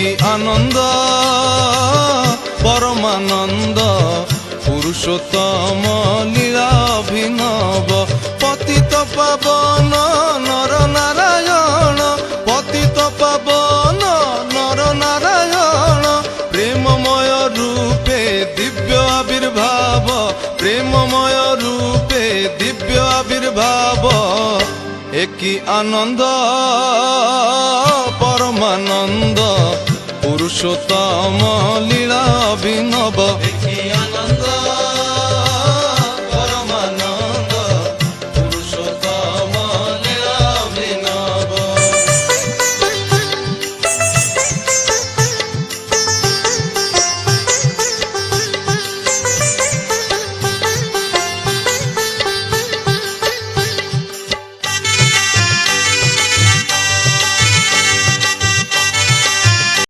কি আনন্দ পরমানন্দ পুরুষোত্তম লীলা অভিনব পতিত পাবন নর নারায়ণ পতিত পাবন নর নারায়ণ প্রেমময় রূপে দিব্য আবির্ভাব প্রেমময় রূপে দিব্য আবির্ভাব একই আনন্দ পরমানন্দ পুরুষোত্তম